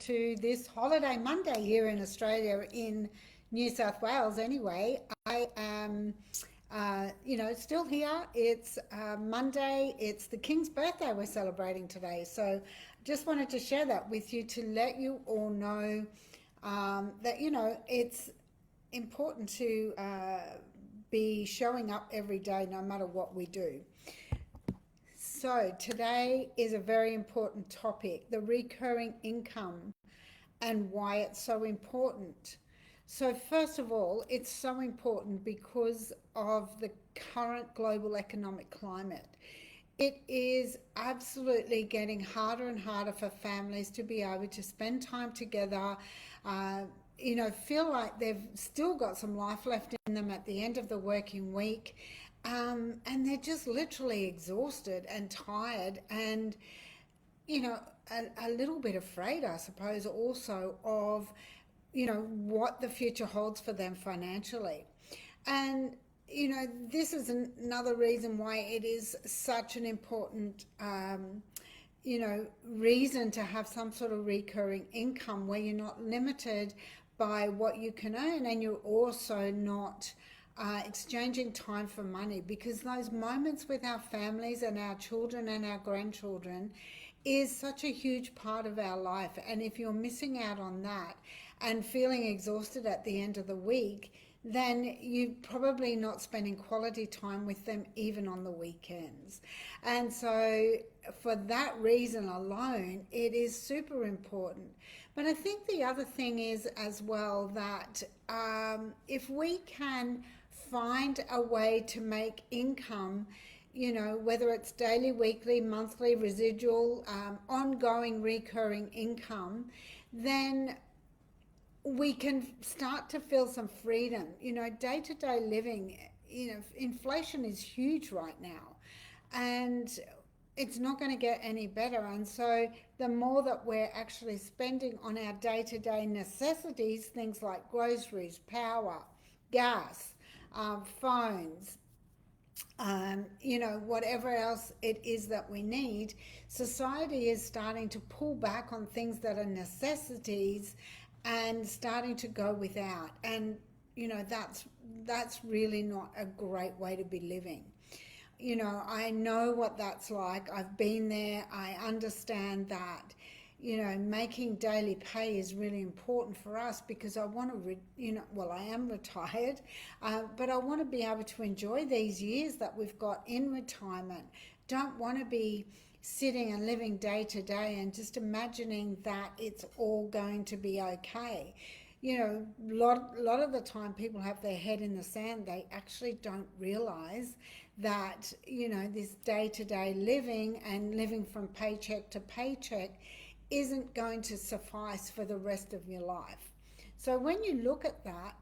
to this holiday Monday here in Australia, in New South Wales. Anyway, I am, still here. It's Monday. It's the King's birthday we're celebrating today. So, just wanted to share that with you to let you all know that it's important to be showing up every day, no matter what we do. So, today is a very important topic, the recurring income and why it's so important. So, first of all, it's so important because of the current global economic climate. It is absolutely getting harder and harder for families to be able to spend time together, uh, feel like they've still got some life left in them at the end of the working week. And they're just literally exhausted and tired and, you know, a little bit afraid, I suppose, also of, what the future holds for them financially. And, this is another reason why it is such an important, reason to have some sort of recurring income where you're not limited by what you can earn and you're also not exchanging time for money, because those moments with our families and our children and our grandchildren is such a huge part of our life. And if you're missing out on that and feeling exhausted at the end of the week, then you're probably not spending quality time with them even on the weekends. And so, for that reason alone, it is super important. But I think the other thing is as well that if we can find a way to make income, whether it's daily, weekly, monthly, residual, ongoing, recurring income, then we can start to feel some freedom. Day to day living, inflation is huge right now. And it's not going to get any better. And so the more that we're actually spending on our day to day necessities, things like groceries, power, gas, phones, whatever else it is that we need, society is starting to pull back on things that are necessities and starting to go without. And, that's really not a great way to be living. I know what that's like. I've been there. I understand that, making daily pay is really important for us because I want to, I am retired, but I want to be able to enjoy these years that we've got in retirement. Don't want to be sitting and living day to day and just imagining that it's all going to be okay. Lot of the time people have their head in the sand. They actually don't realize that, this day-to-day living and living from paycheck to paycheck isn't going to suffice for the rest of your life. So when you look at that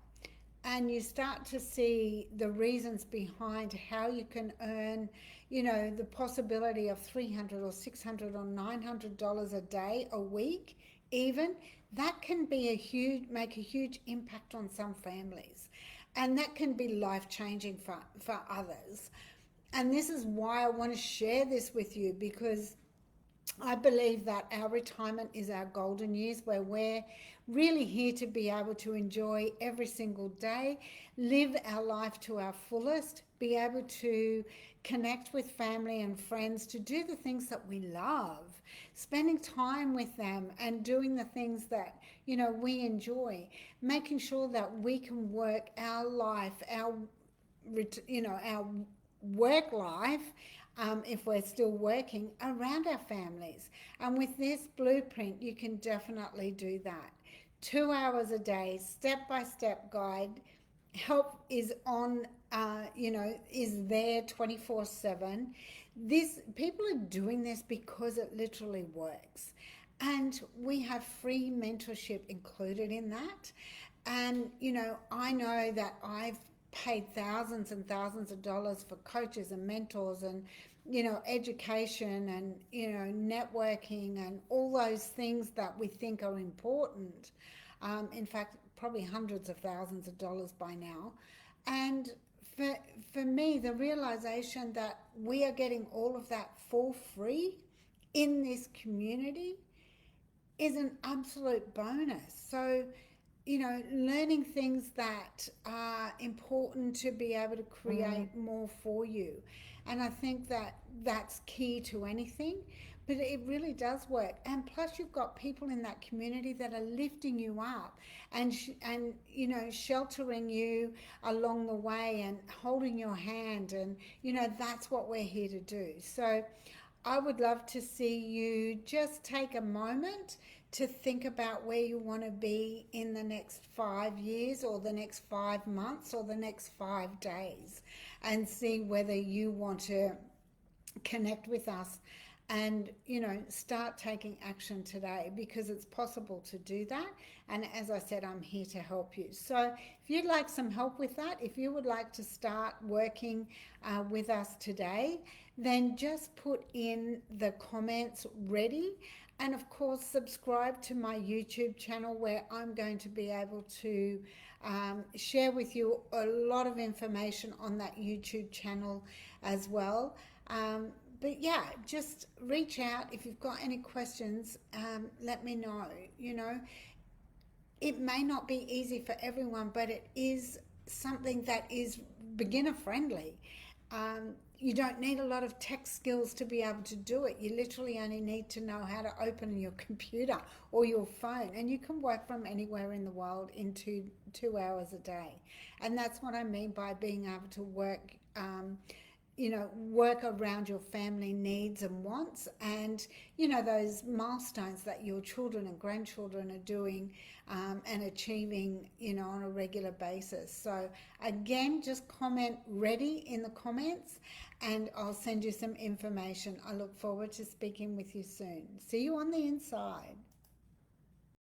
and you start to see the reasons behind how you can earn, the possibility of $300 or $600 or $900 a day, a week, even, that can be make a huge impact on some families. And that can be life-changing for others. And this is why I want to share this with you, because I believe that our retirement is our golden years where we're really here to be able to enjoy every single day, live our life to our fullest, be able to connect with family and friends, to do the things that we love, spending time with them and doing the things that, we enjoy, making sure that we can work our life, our work life, if we're still working, around our families. And with this blueprint, you can definitely do that. 2 hours a day, step-by-step guide. Help is on, is there 24/7. People are doing this because it literally works. And we have free mentorship included in that. And, I know that I've paid thousands and thousands of dollars for coaches and mentors and, education and, networking and all those things that we think are important. In fact, probably hundreds of thousands of dollars by now. And for me, the realization that we are getting all of that for free in this community is an absolute bonus. So, you know, learning things that are important to be able to create more for you. And I think that that's key to anything, but it really does work. And plus, you've got people in that community that are lifting you up and, and you know, sheltering you along the way and holding your hand. And, you know, that's what we're here to do. So, I would love to see you just take a moment to think about where you want to be in the next 5 years or the next 5 months or the next 5 days and see whether you want to connect with us and you know start taking action today because it's possible to do that. And as I said, I'm here to help you. So if you'd like some help with that, if you would like to start working with us today, then just put in the comments ready, and of course subscribe to my YouTube channel where I'm going to be able to share with you a lot of information on that YouTube channel as well. But yeah, just reach out if you've got any questions. Let me know. You know, it may not be easy for everyone, but it is something that is beginner friendly. You don't need a lot of tech skills to be able to do it. You literally only need to know how to open your computer or your phone, and you can work from anywhere in the world in 2 hours a day. And that's what I mean by being able to work. You know, work around your family needs and wants, and you know those milestones that your children and grandchildren are doing and achieving, you know, on a regular basis. So again, just comment ready in the comments and I'll send you some information. I look forward to speaking with you soon. See you on the inside.